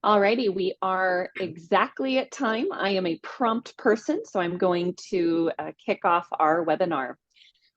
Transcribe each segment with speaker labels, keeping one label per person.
Speaker 1: Alrighty, we are exactly at time. I am a prompt person, so I'm going to kick off our webinar.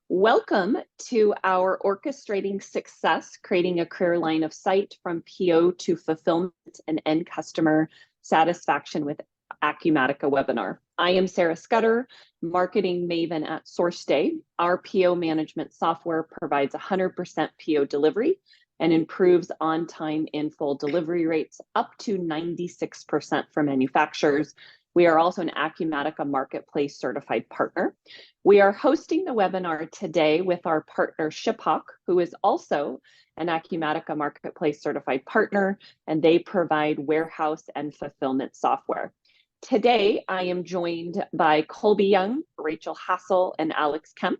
Speaker 1: Welcome to our Orchestrating Success, Creating a Career Line of Sight from PO to Fulfillment and End Customer Satisfaction with Acumatica webinar. I am Sarah Scudder, Marketing Maven at SourceDay. Our PO management software provides 100% PO delivery and improves on-time in full delivery rates up to 96% for manufacturers. We are also an Acumatica Marketplace certified partner. We are hosting the webinar today with our partner ShipHawk, who is also an Acumatica Marketplace certified partner, and they provide warehouse and fulfillment software. Today, I am joined by Colby Young, Rachel Hassel, and Alex Kemp.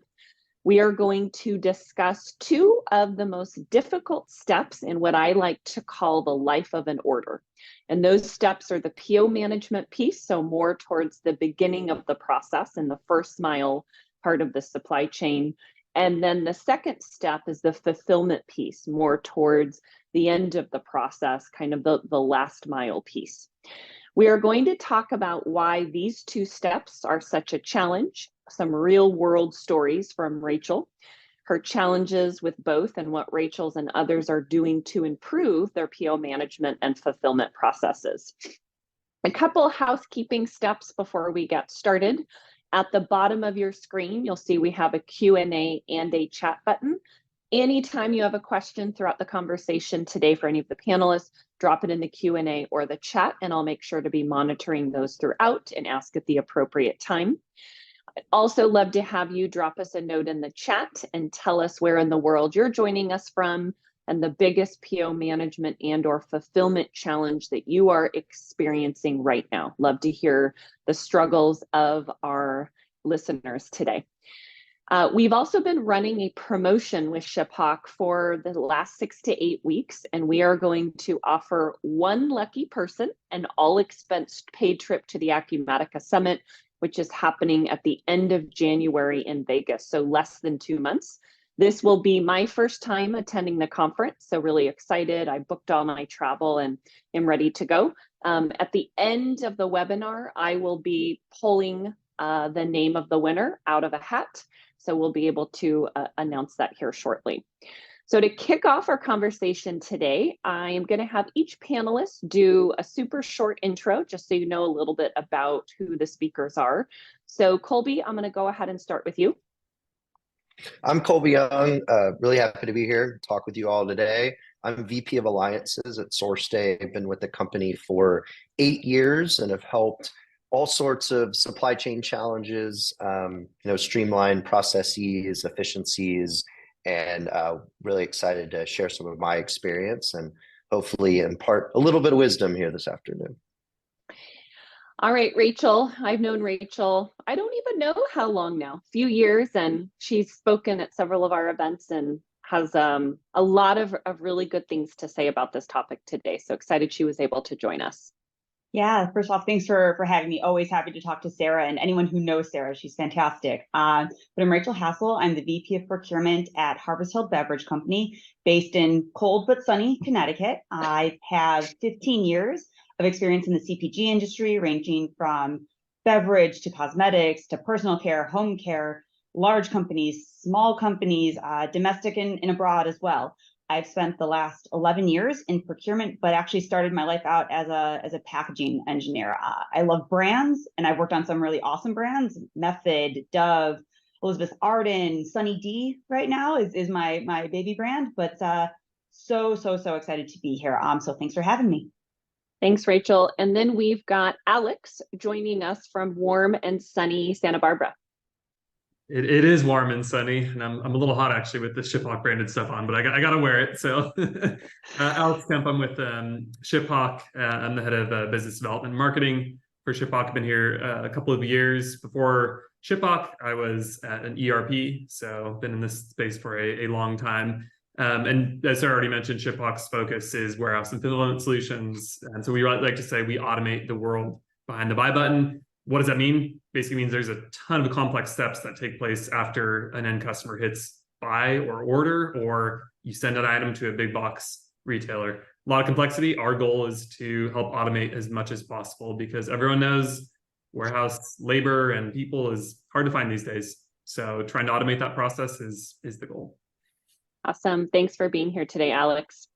Speaker 1: We are going to discuss two of the most difficult steps in what I like to call the life of an order. And those steps are the PO management piece, so more towards the beginning of the process and the first mile part of the supply chain. And then the second step is the fulfillment piece, more towards the end of the process, kind of the last mile piece. We are going to talk about why these two steps are such a challenge, some real world stories from Rachel, her challenges with both, and what Rachel's and others are doing to improve their PO management and fulfillment processes. A couple housekeeping steps before we get started. At the bottom of your screen, you'll see we have a Q&A and a chat button. Anytime you have a question throughout the conversation today for any of the panelists, drop it in the Q&A or the chat, and I'll make sure to be monitoring those throughout and ask at the appropriate time. I'd also love to have you drop us a note in the chat and tell us where in the world you're joining us from and the biggest PO management and or fulfillment challenge that you are experiencing right now. Love to hear the struggles of our listeners today. We've also been running a promotion with ShipHawk for the last 6 to 8 weeks, and we are going to offer one lucky person an all-expense paid trip to the Acumatica Summit, which is happening at the end of January in Vegas, so less than 2 months. This will be my first time attending the conference, so really excited. I booked all my travel and am ready to go. At the end of the webinar, I will be pulling the name of the winner out of a hat. So we'll be able to announce that here shortly. So to kick off our conversation today, I am going to have each panelist do a super short intro, just so you know a little bit about who the speakers are. So Colby, I'm going to go ahead and start with you.
Speaker 2: I'm Colby Young, really happy to be here to talk with you all today. I'm VP of Alliances at SourceDay. I've been with the company for 8 years and have helped all sorts of supply chain challenges, streamline processes, efficiencies, and really excited to share some of my experience and hopefully impart a little bit of wisdom here this afternoon.
Speaker 1: All right, Rachel. I've known Rachel, I don't even know how long now, a few years, and she's spoken at several of our events and has a lot of really good things to say about this topic today. So excited she was able to join us.
Speaker 3: Yeah, first off, thanks for having me. Always happy to talk to Sarah and anyone who knows Sarah. She's fantastic. But I'm Rachel Hassel. I'm the VP of Procurement at Harvest Hill Beverage Company, based in cold but sunny Connecticut. I have 15 years of experience in the CPG industry, ranging from beverage to cosmetics to personal care, home care, large companies, small companies, domestic and abroad as well. I've spent the last 11 years in procurement, but actually started my life out as a packaging engineer. I love brands, and I've worked on some really awesome brands. Method, Dove, Elizabeth Arden, Sunny D right now is my baby brand, but so excited to be here. So thanks for having me.
Speaker 1: Thanks, Rachel. And then we've got Alex joining us from warm and sunny Santa Barbara.
Speaker 4: It is warm and sunny, and I'm a little hot actually with the ShipHawk branded stuff on, but I gotta wear it. So Alex Kemp, I'm with ShipHawk. I'm the head of business development and marketing for ShipHawk. I've been here a couple of years. Before ShipHawk, I was at an ERP, so been in this space for a long time. And as Sarah already mentioned, ShipHawk's focus is warehouse and fulfillment solutions. And so we like to say we automate the world behind the buy button. What does that mean? Basically means there's a ton of complex steps that take place after an end customer hits buy or order, or you send an item to a big box retailer. a lot of complexity. Our goal is to help automate as much as possible because everyone knows warehouse labor and people is hard to find these days. So trying to automate that process is the goal.
Speaker 1: Awesome. Thanks for being here today, Alex.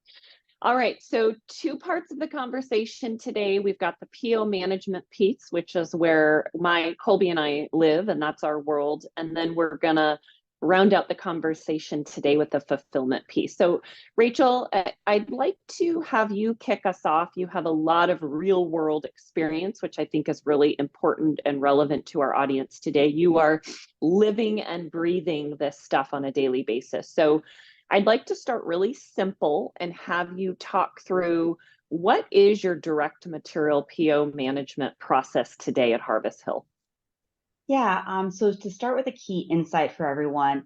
Speaker 1: All right, so two parts of the conversation today. We've got the PO management piece, which is where Colby and I live, and that's our world. And then we're gonna round out the conversation today with the fulfillment piece. So Rachel, I'd like to have you kick us off. You have a lot of real world experience, which I think is really important and relevant to our audience today. You are living and breathing this stuff on a daily basis. So I'd like to start really simple and have you talk through what is your direct material PO management process today at Harvest Hill?
Speaker 3: Yeah, so to start with a key insight for everyone,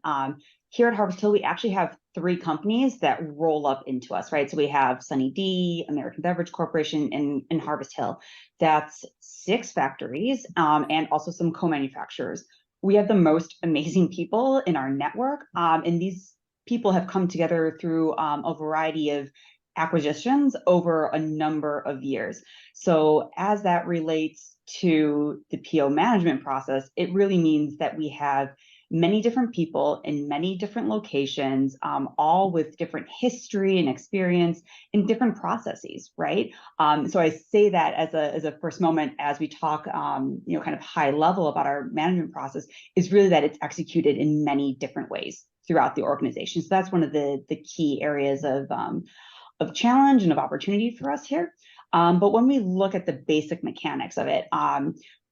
Speaker 3: here at Harvest Hill, we actually have 3 companies that roll up into us, right? So we have Sunny D, American Beverage Corporation, and Harvest Hill. That's 6 factories and also some co-manufacturers. We have the most amazing people in our network, and these people have come together through a variety of acquisitions over a number of years. So as that relates to the PO management process, it really means that we have many different people in many different locations, all with different history and experience in different processes, right? So I say that as a first moment as we talk, kind of high level about our management process, is really that it's executed in many different ways throughout the organization. So that's one of the key areas of challenge and of opportunity for us here. But when we look at the basic mechanics of it,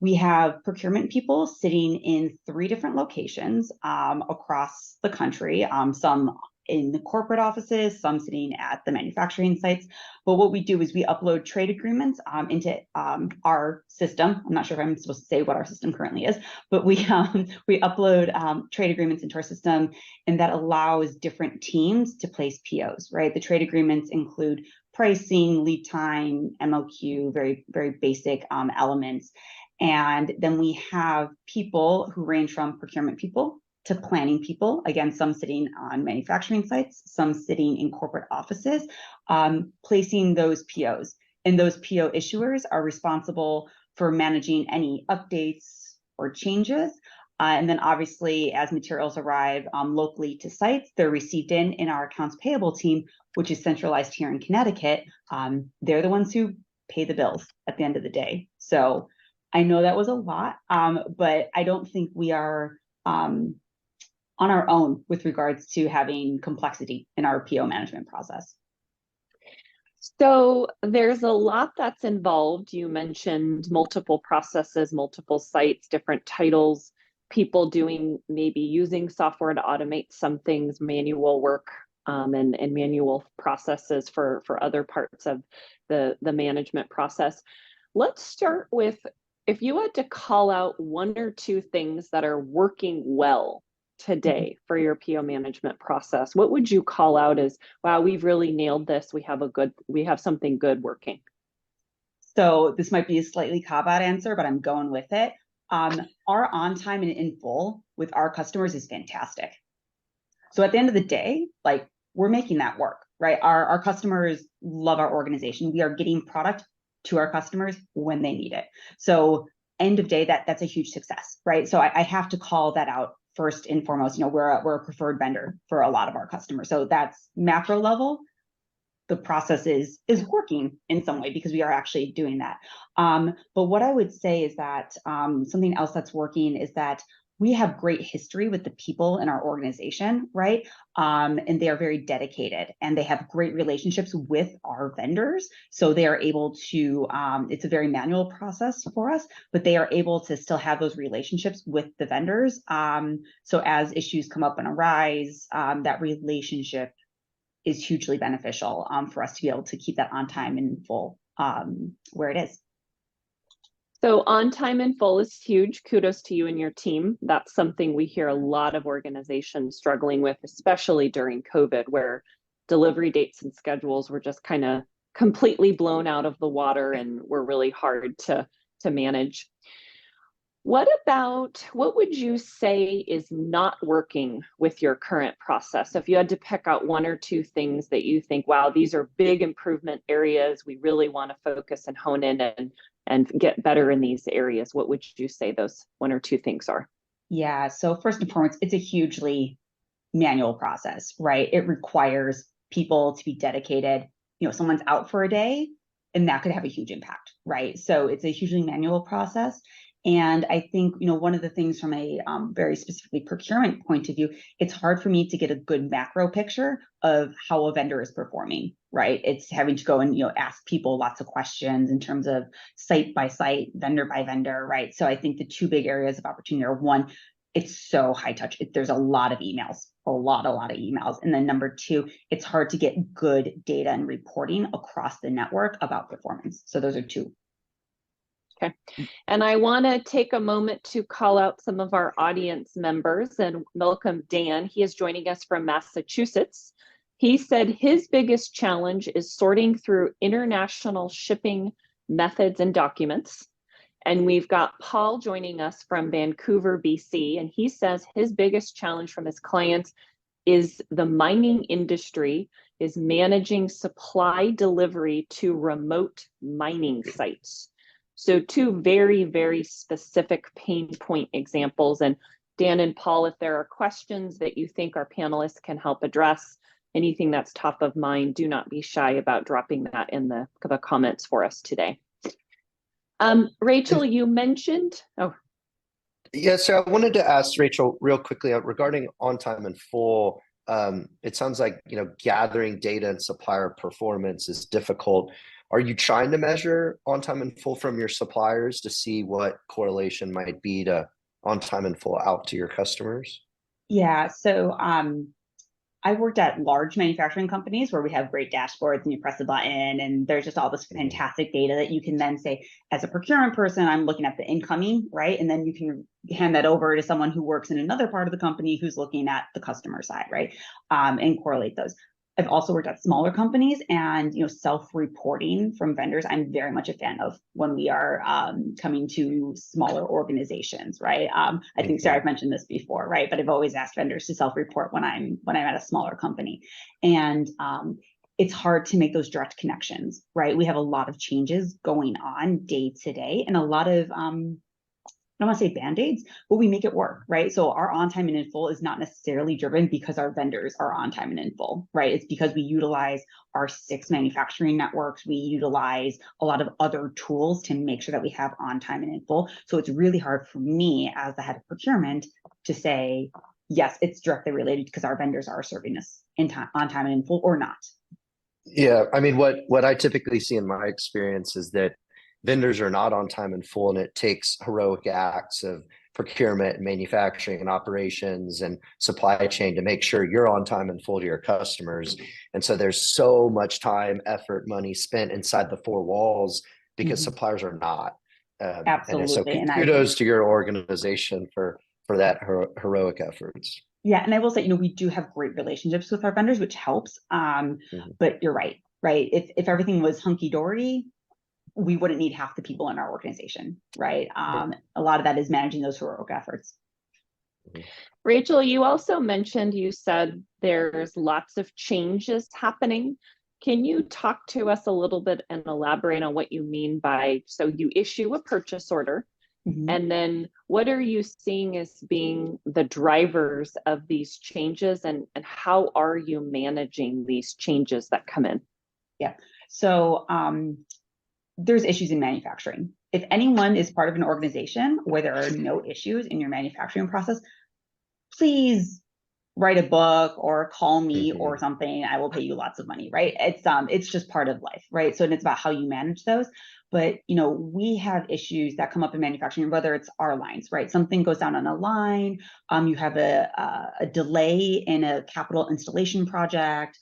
Speaker 3: we have procurement people sitting in 3 different locations across the country, some in the corporate offices, some sitting at the manufacturing sites. But what we do is we upload trade agreements into our system. I'm not sure if I'm supposed to say what our system currently is, but we upload trade agreements into our system, and that allows different teams to place POs, right? The trade agreements include pricing, lead time, MOQ, very, very basic elements. And then we have people who range from procurement people to planning people, again, some sitting on manufacturing sites, some sitting in corporate offices, placing those POs. And those PO issuers are responsible for managing any updates or changes. And then obviously, as materials arrive locally to sites, they're received in our accounts payable team, which is centralized here in Connecticut. They're the ones who pay the bills at the end of the day. So I know that was a lot, but I don't think we are on our own with regards to having complexity in our PO management process.
Speaker 1: So there's a lot that's involved. You mentioned multiple processes, multiple sites, different titles, people doing, maybe using software to automate some things, manual work, and manual processes for other parts of the management process. Let's start with, if you had to call out 1 or 2 things that are working well today for your PO management process, what would you call out as, wow, we've really nailed this, we have something good working?
Speaker 3: So this might be a slightly cop-out answer, but I'm going with it. Our on time and in full with our customers is fantastic. So at the end of the day, like, we're making that work, right? Our customers love our organization. We are getting product to our customers when they need it. So end of day, that's a huge success, right? So I have to call that out first and foremost. We're a preferred vendor for a lot of our customers. So that's macro level. The process is working in some way because we are actually doing that. But what I would say is that something else that's working is that we have great history with the people in our organization, right? And they are very dedicated and they have great relationships with our vendors. So they are able to, it's a very manual process for us, but they are able to still have those relationships with the vendors. So as issues come up and arise, that relationship is hugely beneficial for us to be able to keep that on time and in full where it is.
Speaker 1: So on time and full is huge. Kudos to you and your team. That's something we hear a lot of organizations struggling with, especially during COVID, where delivery dates and schedules were just kind of completely blown out of the water and were really hard to manage. What would you say is not working with your current process? So if you had to pick out one or two things that you think, wow, these are big improvement areas, we really want to focus and hone in and get better in these areas, what would you say those one or two things are?
Speaker 3: Yeah, so first and foremost, it's a hugely manual process, right? It requires people to be dedicated. Someone's out for a day and that could have a huge impact, right? So it's a hugely manual process. And I think, one of the things from a very specifically procurement point of view, it's hard for me to get a good macro picture of how a vendor is performing, right? It's having to go and, ask people lots of questions in terms of site by site, vendor by vendor, right? So I think the two big areas of opportunity are, one, it's so high touch. There's a lot of emails, a lot of emails. And then number two, it's hard to get good data and reporting across the network about performance. So those are two.
Speaker 1: Okay. And I want to take a moment to call out some of our audience members and welcome Dan. He is joining us from Massachusetts. He said his biggest challenge is sorting through international shipping methods and documents. And we've got Paul joining us from Vancouver, BC, and he says his biggest challenge from his clients is the mining industry is managing supply delivery to remote mining sites. So two very, very specific pain point examples. And Dan and Paul, if there are questions that you think our panelists can help address, anything that's top of mind, do not be shy about dropping that in the comments for us today. Rachel, you mentioned,
Speaker 2: Yes, so I wanted to ask Rachel real quickly regarding on time and full. It sounds like, gathering data and supplier performance is difficult. Are you trying to measure on time and full from your suppliers to see what correlation might be to on time and full out to your customers?
Speaker 3: Yeah, so I worked at large manufacturing companies where we have great dashboards and you press a button and there's just all this fantastic data that you can then say, as a procurement person, I'm looking at the incoming, right? And then you can hand that over to someone who works in another part of the company who's looking at the customer side, right? And correlate those. I've also worked at smaller companies and, self-reporting from vendors, I'm very much a fan of when we are coming to smaller organizations, right? I think, Sarah, I've mentioned this before, right? But I've always asked vendors to self-report when I'm at a smaller company. And it's hard to make those direct connections, right? We have a lot of changes going on day to day and a lot of I don't want to say band-aids, but we make it work, right? So our on time and in full is not necessarily driven because our vendors are on time and in full, right? It's because we utilize our 6 manufacturing networks. We utilize a lot of other tools to make sure that we have on time and in full. So it's really hard for me as the head of procurement to say, yes, it's directly related because our vendors are serving us on time and in full or not.
Speaker 2: Yeah, I mean, what I typically see in my experience is that vendors are not on time and full, and it takes heroic acts of procurement and manufacturing and operations and supply chain to make sure you're on time and full to your customers. And so there's so much time, effort, money spent inside the 4 walls because suppliers are not.
Speaker 3: Absolutely.
Speaker 2: And so kudos to your organization for that heroic efforts.
Speaker 3: Yeah, and I will say, we do have great relationships with our vendors, which helps. But you're right? If everything was hunky-dory, we wouldn't need half the people in our organization, right? A lot of that is managing those heroic efforts.
Speaker 1: Rachel, you also mentioned, you said there's lots of changes happening. Can you talk to us a little bit and elaborate on what you mean by, so you issue a purchase order, and then what are you seeing as being the drivers of these changes, and how are you managing these changes that come in?
Speaker 3: Yeah, so there's issues in manufacturing. If anyone is part of an organization where there are no issues in your manufacturing process, please write a book or call me or something. I will pay you lots of money, right? It's just part of life, right? So it's about how you manage those. But we have issues that come up in manufacturing, whether it's our lines, right? Something goes down on a line, you have a delay in a capital installation project,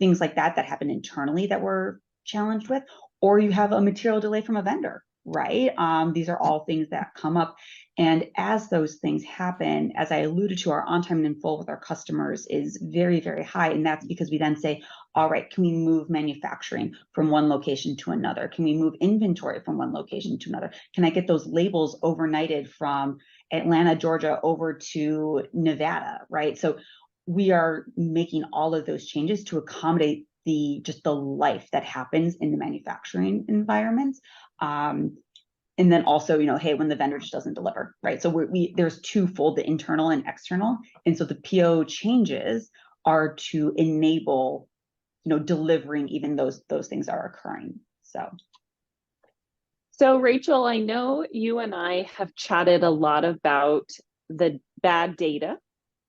Speaker 3: things like that happen internally that we're challenged with, or you have a material delay from a vendor, right? These are all things that come up. And as those things happen, as I alluded to, our on time and in full with our customers is very, very high. And that's because we then say, all right, can we move manufacturing from one location to another? Can we move inventory from one location to another? Can I get those labels overnighted from Atlanta, Georgia over to Nevada, right? So we are making all of those changes to accommodate just the life that happens in the manufacturing environments. And then also, hey, when the vendor just doesn't deliver, right? So there's twofold, the internal and external. And so the PO changes are to enable, delivering even those things are occurring.
Speaker 1: So Rachel, I know you and I have chatted a lot about the bad data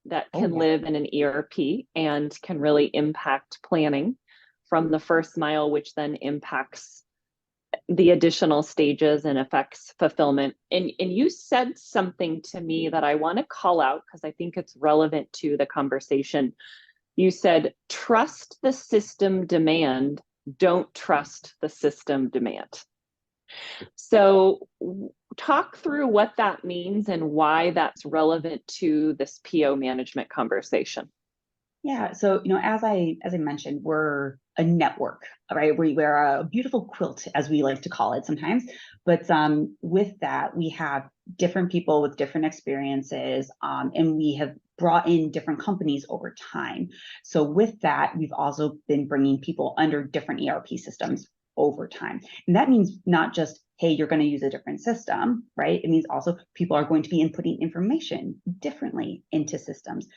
Speaker 1: that can live in an ERP and can really impact planning from the first mile, which then impacts the additional stages and affects fulfillment. And you said something to me that I want to call out because I think it's relevant to the conversation. You said, trust the system demand, don't trust the system demand. So talk through what that means and why that's relevant to this PO management conversation.
Speaker 3: Yeah, so as I mentioned, we're a network, right? We're a beautiful quilt, as we like to call it sometimes. But with that, we have different people with different experiences, and we have brought in different companies over time. So with that, we've also been bringing people under different ERP systems over time. And that means not just, hey, you're going to use a different system, right? It means also people are going to be inputting information differently into systems.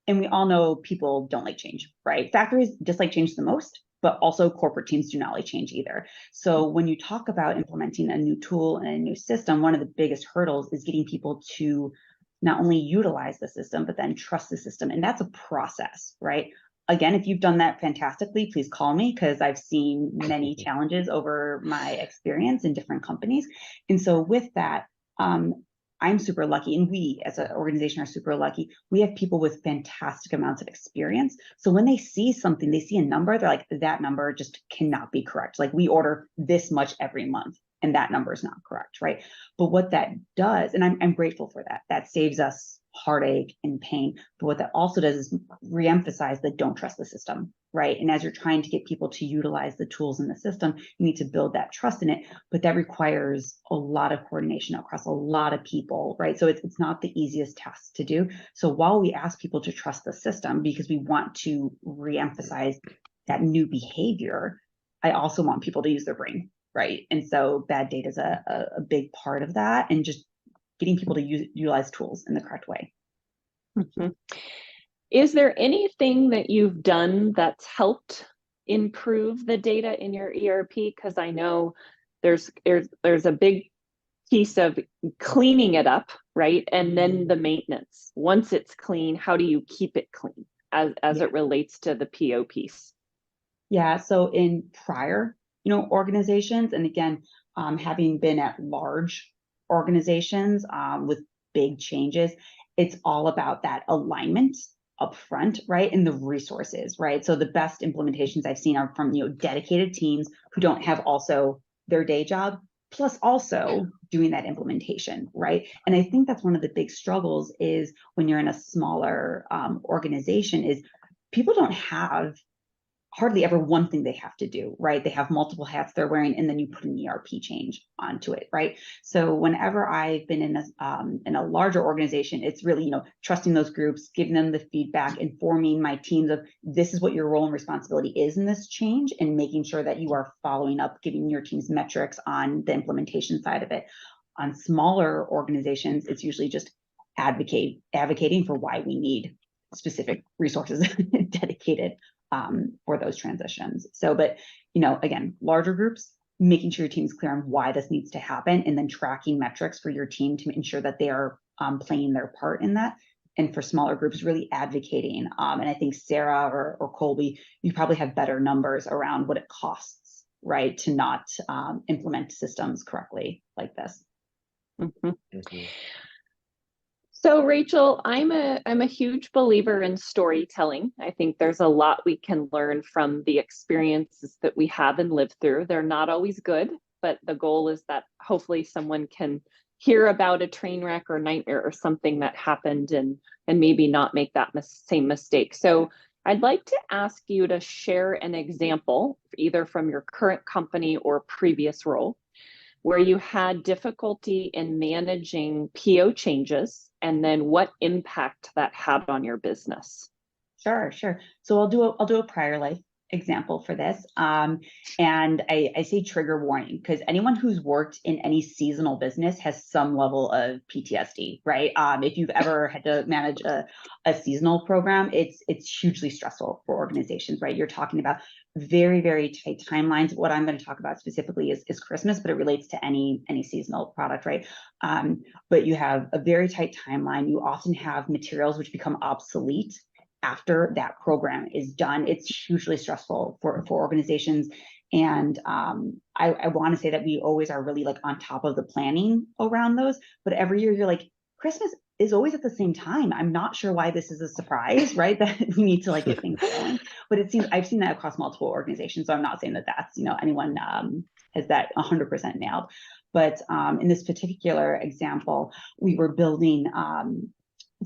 Speaker 3: And we all know people don't like change, right? Factories dislike change the most, but also corporate teams do not like change either. So when you talk about implementing a new tool and a new system, one of the biggest hurdles is getting people to not only utilize the system, but then trust the system. And that's a process, right? Again, if you've done that fantastically, please call me because I've seen many challenges over my experience in different companies. And so with that, I'm super lucky, and we as an organization are super lucky. We have people with fantastic amounts of experience. So when they see something, they see a number, they're like, that number just cannot be correct. Like we order this much every month and that number is not correct, right? But what that does, and I'm grateful for that, that saves us heartache and pain. But what that also does is reemphasize that don't trust the system, right? And as you're trying to get people to utilize the tools in the system, you need to build that trust in it. But that requires a lot of coordination across a lot of people, right? So it's not the easiest task to do. So while we ask people to trust the system because we want to reemphasize that new behavior, I also want people to use their brain, right? And so bad data is a big part of that, and just getting people to utilize tools in the correct way.
Speaker 1: Mm-hmm. Is there anything that you've done that's helped improve the data in your ERP? Because I know there's a big piece of cleaning it up, right? And then the maintenance. Once it's clean, how do you keep it clean as it relates to the PO piece?
Speaker 3: Yeah, so in prior, organizations, and again, having been at large organizations with big changes, it's all about that alignment up front, right? And the resources, right? So the best implementations I've seen are from, dedicated teams who don't have also their day job, plus also doing that implementation, right? And I think that's one of the big struggles is when you're in a smaller organization is people don't have hardly ever one thing they have to do, right? They have multiple hats they're wearing, and then you put an ERP change onto it, right? So whenever I've been in a larger organization, it's really, trusting those groups, giving them the feedback, informing my teams of this is what your role and responsibility is in this change, and making sure that you are following up, giving your teams metrics on the implementation side of it. On smaller organizations, it's usually just advocating for why we need specific resources dedicated for those transitions. So, but, again, larger groups, making sure your team is clear on why this needs to happen, and then tracking metrics for your team to ensure that they are playing their part in that. And for smaller groups, really advocating. And I think Sarah or Colby, you probably have better numbers around what it costs, right, to not implement systems correctly like this.
Speaker 1: Mm-hmm. Mm-hmm. So Rachel, I'm a huge believer in storytelling. I think there's a lot we can learn from the experiences that we have and live through. They're not always good, but the goal is that hopefully someone can hear about a train wreck or nightmare or something that happened and maybe not make that same mistake. So I'd like to ask you to share an example, either from your current company or previous role, where you had difficulty in managing PO changes and then what impact that had on your business.
Speaker 3: Sure, sure. So I'll do a prior life example for this. And I say trigger warning because anyone who's worked in any seasonal business has some level of PTSD, right? If you've ever had to manage a seasonal program, it's hugely stressful for organizations, right? You're talking about very, very tight timelines. What I'm going to talk about specifically is Christmas, but it relates to any seasonal product, right? But you have a very tight timeline. You often have materials which become obsolete after that program is done. It's hugely stressful for organizations. And I want to say that we always are really like on top of the planning around those, but every year you're like, Christmas is always at the same time. I'm not sure why this is a surprise, right? That we need to like get things going. But it seems I've seen that across multiple organizations. So I'm not saying that that's, anyone has that 100% nailed. But in this particular example, we were building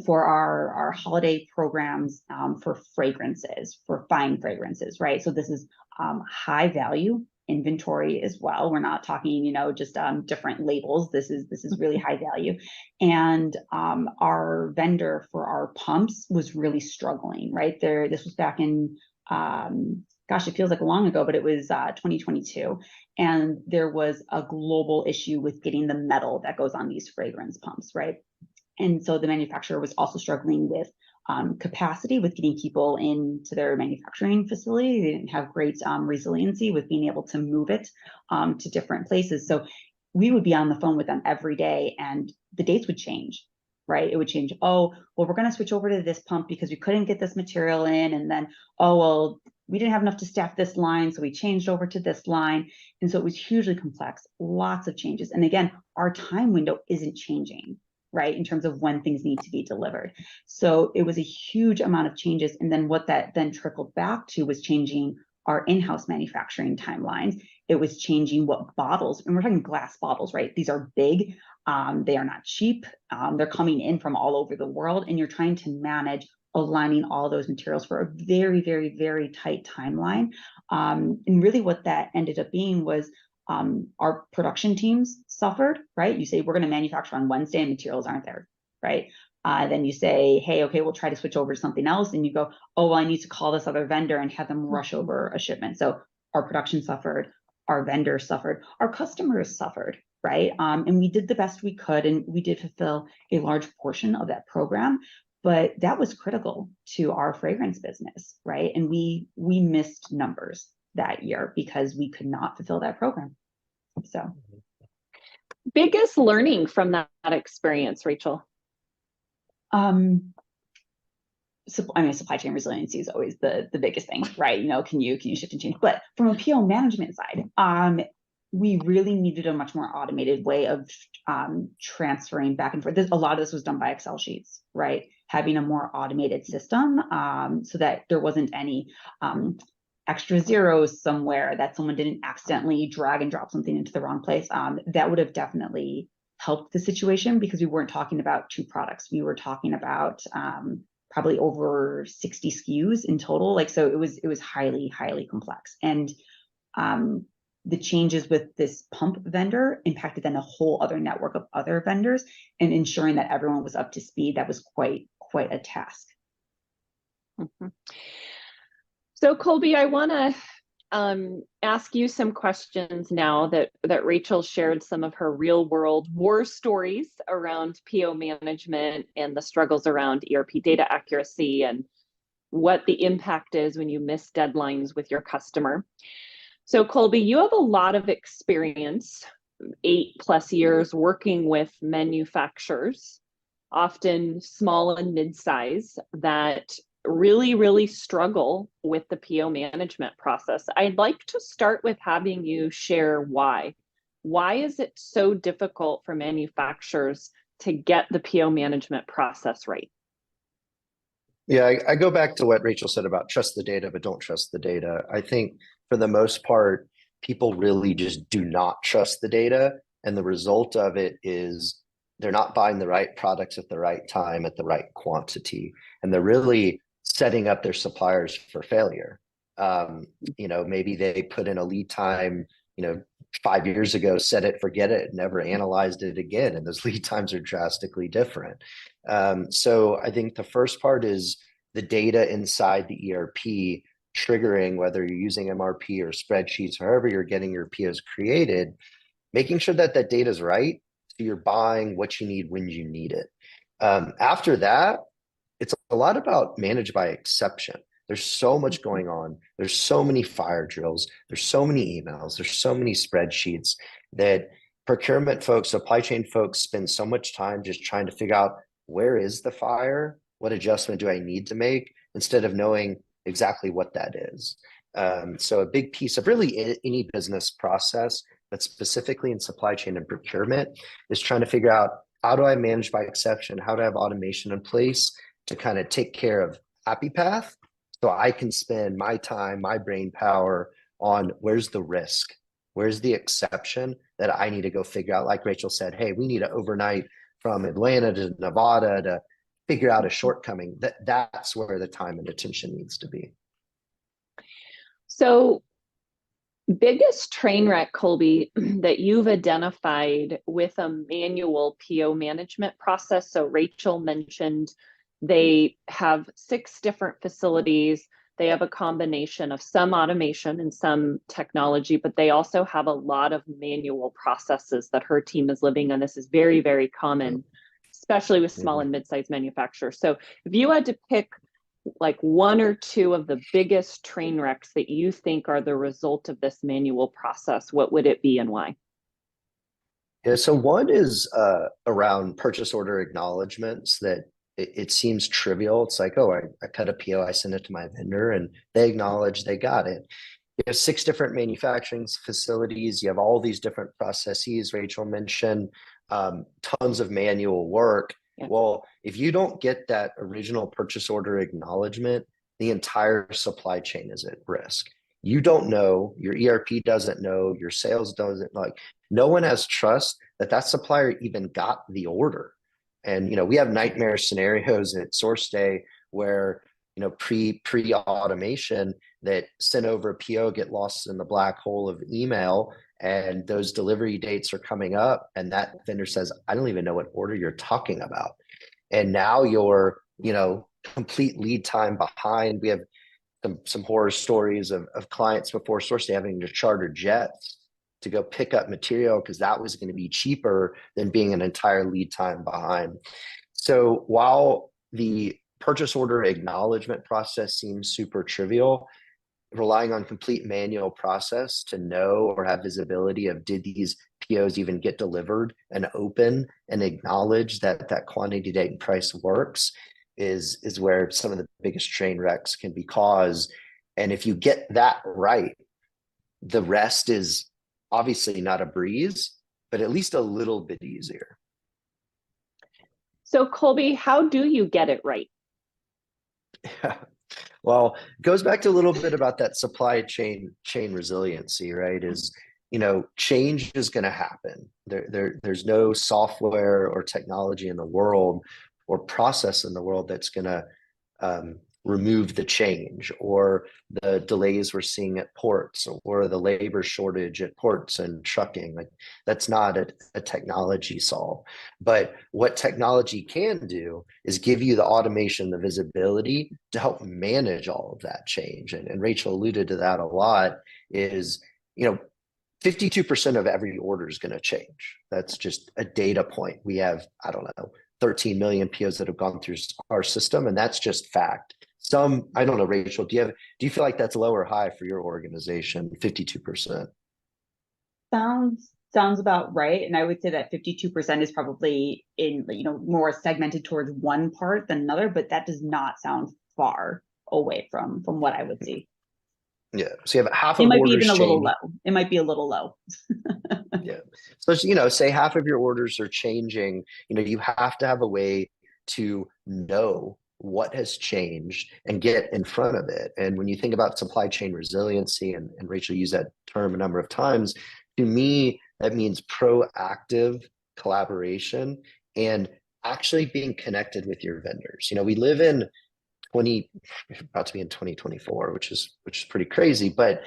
Speaker 3: for our holiday programs for fragrances, for fine fragrances, right? So this is high value inventory as well. We're not talking, just different labels. This is really high value. And our vendor for our pumps was really struggling, right? This was back in, gosh, it feels like long ago, but it was 2022. And there was a global issue with getting the metal that goes on these fragrance pumps, right? And so the manufacturer was also struggling with capacity, with getting people into their manufacturing facility. They didn't have great resiliency with being able to move it to different places. So we would be on the phone with them every day and the dates would change, right? It would change. Oh, well, we're going to switch over to this pump because we couldn't get this material in. And then, oh, well, we didn't have enough to staff this line, so we changed over to this line. And so it was hugely complex, lots of changes. And again, our time window isn't changing, right, in terms of when things need to be delivered. So it was a huge amount of changes. And then what that then trickled back to was changing our in-house manufacturing timelines. It was changing what bottles, and we're talking glass bottles, right? These are big, they are not cheap. They're coming in from all over the world, and you're trying to manage aligning all those materials for a very, very, very tight timeline. And really what that ended up being was our production teams suffered, right? You say, we're going to manufacture on Wednesday and materials aren't there, right? Then you say, hey, okay, we'll try to switch over to something else. And you go, oh, well, I need to call this other vendor and have them rush over a shipment. So our production suffered, our vendors suffered, our customers suffered, right? And we did the best we could, and we did fulfill a large portion of that program. But that was critical to our fragrance business, right? And we missed numbers that year because we could not fulfill that program. So,
Speaker 1: biggest learning from that experience, Rachel?
Speaker 3: Supply chain resiliency is always the biggest thing, right? Can you shift and change? But from a PO management side, we really needed a much more automated way of transferring back and forth. A lot of this was done by Excel sheets, right? Having a more automated system so that there wasn't any extra zeros somewhere, that someone didn't accidentally drag and drop something into the wrong place. That would have definitely helped the situation because we weren't talking about 2 products. We were talking about probably over 60 SKUs in total. So it was highly, highly complex. And the changes with this pump vendor impacted then a whole other network of other vendors, and ensuring that everyone was up to speed. That was quite a task.
Speaker 1: Mm-hmm. So Colby, I want to ask you some questions now that Rachel shared some of her real world war stories around PO management and the struggles around ERP data accuracy and what the impact is when you miss deadlines with your customer. So Colby, you have a lot of experience, 8+ years working with manufacturers, often small and mid-size, that really, really struggle with the PO management process. I'd like to start with having you share why. Why is it so difficult for manufacturers to get the PO management process right?
Speaker 2: Yeah, I go back to what Rachel said about trust the data, but don't trust the data. I think for the most part, people really just do not trust the data. And the result of it is they're not buying the right products at the right time, at the right quantity. And they're really setting up their suppliers for failure. Maybe they put in a lead time, 5 years ago, set it, forget it, never analyzed it again. And those lead times are drastically different. So I think the first part is the data inside the ERP triggering, whether you're using MRP or spreadsheets, or however you're getting your POs created, making sure that that data is right. So you're buying what you need when you need it. After that, it's a lot about manage by exception. There's so much going on. There's so many fire drills. There's so many emails. There's so many spreadsheets that procurement folks, supply chain folks spend so much time just trying to figure out, where is the fire? What adjustment do I need to make? Instead of knowing exactly what that is. So a big piece of really any business process, but specifically in supply chain and procurement, is trying to figure out, how do I manage by exception? How do I have automation in place to kind of take care of happy path, so I can spend my time, my brain power on where's the risk, where's the exception that I need to go figure out. Like Rachel said, hey, we need to overnight from Atlanta to Nevada to figure out a shortcoming. That's where the time and attention needs to be.
Speaker 1: So, biggest train wreck, Colby, that you've identified with a manual PO management process. So Rachel mentioned they have 6 different facilities. They have a combination of some automation and some technology, but they also have a lot of manual processes that her team is living on. This is very, very common, especially with small and mid-sized manufacturers. So if you had to pick like 1 or 2 of the biggest train wrecks that you think are the result of this manual process, what would it be and why?
Speaker 2: Yeah, so one is around purchase order acknowledgements that it seems trivial. It's like, oh, I cut a PO, I send it to my vendor, and they acknowledge they got it. You have 6 different manufacturing facilities. You have all these different processes. Rachel mentioned tons of manual work. Yeah. Well, if you don't get that original purchase order acknowledgement, the entire supply chain is at risk. You don't know, your ERP doesn't know, your sales doesn't, like, no one has trust that that supplier even got the order. And, we have nightmare scenarios at SourceDay where, pre-automation that sent over a PO get lost in the black hole of email, and those delivery dates are coming up, and that vendor says, I don't even know what order you're talking about. And now you're, complete lead time behind. We have some horror stories of clients before SourceDay having to charter jets to go pick up material because that was going to be cheaper than being an entire lead time behind. So while the purchase order acknowledgement process seems super trivial, relying on complete manual process to know or have visibility of, did these POs even get delivered and open and acknowledge that that quantity, date, and price works, is where some of the biggest train wrecks can be caused. And if you get that right, the rest is obviously not a breeze, but at least a little bit easier.
Speaker 1: So Colby, how do you get it right?
Speaker 2: Yeah. Well, it goes back to a little bit about that supply chain resiliency, right? Is, change is going to happen. There's no software or technology in the world or process in the world that's going to remove the change, or the delays we're seeing at ports, or the labor shortage at ports and trucking. Like, that's not a technology solve. But what technology can do is give you the automation, the visibility to help manage all of that change. And Rachel alluded to that a lot, is, 52% of every order is going to change. That's just a data point. We have, 13 million POs that have gone through our system, and that's just fact. Some, I don't know, Rachel, do you feel like that's low or high for your organization, 52%?
Speaker 3: Sounds about right. And I would say that 52% is probably in, more segmented towards one part than another, but that does not sound far away from what I would see.
Speaker 2: Yeah. So you have half of
Speaker 3: it might
Speaker 2: orders
Speaker 3: be even a little
Speaker 2: change.
Speaker 3: low. It might be a little low.
Speaker 2: Yeah. So, say half of your orders are changing, you have to have a way to know what has changed and get in front of it. And when you think about supply chain resiliency, and Rachel used that term a number of times, to me, that means proactive collaboration and actually being connected with your vendors. We live in about to be in 2024, which is pretty crazy, but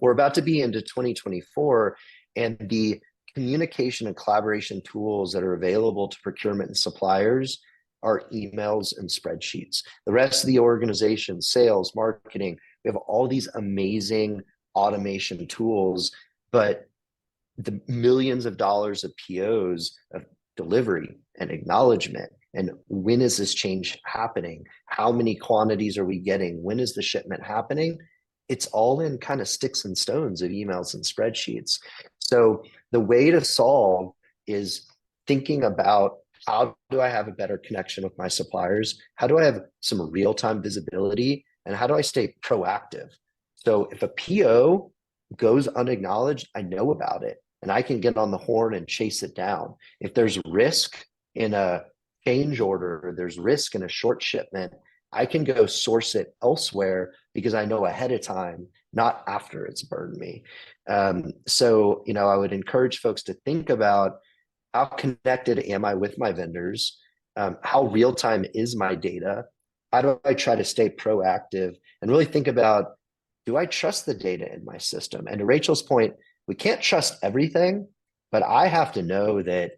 Speaker 2: we're about to be into 2024, and the communication and collaboration tools that are available to procurement and suppliers are emails and spreadsheets. The rest of the organization, sales, marketing, we have all these amazing automation tools, but the millions of dollars of POs of delivery and acknowledgement, and when is this change happening? How many quantities are we getting? When is the shipment happening? It's all in kind of sticks and stones of emails and spreadsheets. So the way to solve is thinking about, how do I have a better connection with my suppliers? How do I have some real-time visibility? And how do I stay proactive? So if a PO goes unacknowledged, I know about it and I can get on the horn and chase it down. If there's risk in a change order, or there's risk in a short shipment, I can go source it elsewhere because I know ahead of time, not after it's burned me. So, I would encourage folks to think about, how connected am I with my vendors? How real time is my data? How do I try to stay proactive and really think about, do I trust the data in my system? And to Rachel's point, we can't trust everything, but I have to know that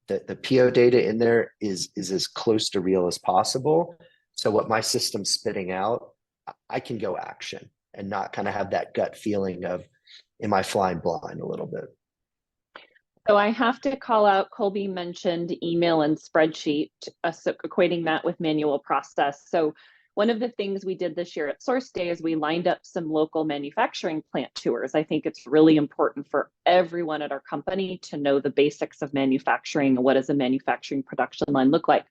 Speaker 2: the PO data in there is as close to real as possible. So what my system's spitting out, I can go action and not kind of have that gut feeling of, am I flying blind a little bit?
Speaker 1: So I have to call out, Colby mentioned email and spreadsheet, so equating that with manual process. So one of the things we did this year at SourceDay is we lined up some local manufacturing plant tours. I think it's really important for everyone at our company to know the basics of manufacturing and what does a manufacturing production line look like.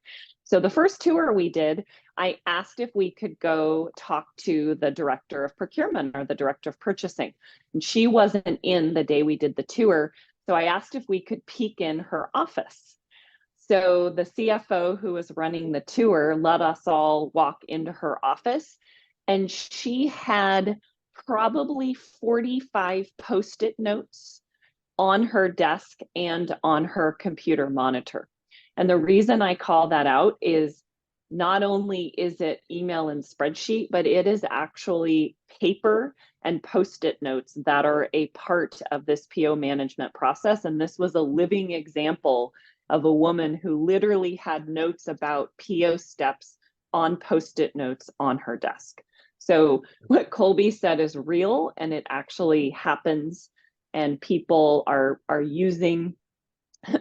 Speaker 1: So the first tour we did, I asked if we could go talk to the director of procurement or the director of purchasing, and she wasn't in the day we did the tour. So I asked if we could peek in her office. So the CFO who was running the tour let us all walk into her office, and she had probably 45 Post-it notes on her desk and on her computer monitor. And the reason I call that out is, not only is it email and spreadsheet, but it is actually paper and Post-it notes that are a part of this PO management process. And this was a living example of a woman who literally had notes about PO steps on Post-it notes on her desk. So what Colby said is real, and it actually happens, and people are using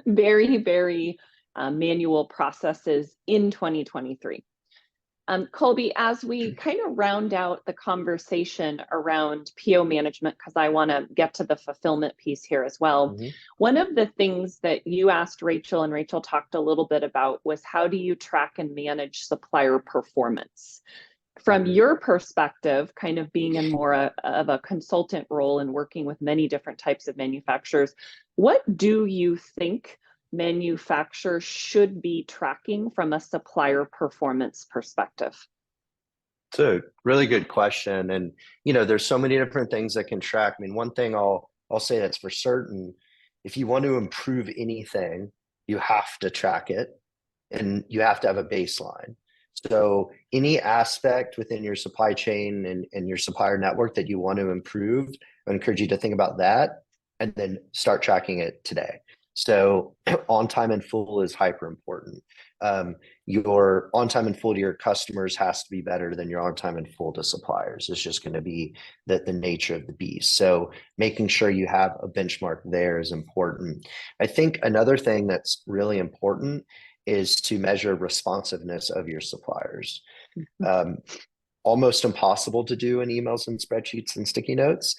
Speaker 1: very, very manual processes in 2023. Colby, as we kind of round out the conversation around PO management, because I want to get to the fulfillment piece here as well. Mm-hmm. One of the things that you asked Rachel, and Rachel talked a little bit about, was how do you track and manage supplier performance? From your perspective, kind of being in more of a consultant role and working with many different types of manufacturers, what do you think manufacturers should be tracking from a supplier performance perspective?
Speaker 2: It's a really good question. And, there's so many different things that can track. I mean, one thing I'll say that's for certain, if you want to improve anything, you have to track it and you have to have a baseline. So any aspect within your supply chain and your supplier network that you want to improve, I encourage you to think about that and then start tracking it today. So on time and full is hyper important. Your on time and full to your customers has to be better than your on time and full to suppliers. It's just going to be the nature of the beast. So making sure you have a benchmark there is important. I think another thing that's really important is to measure responsiveness of your suppliers. Almost impossible to do in emails and spreadsheets and sticky notes.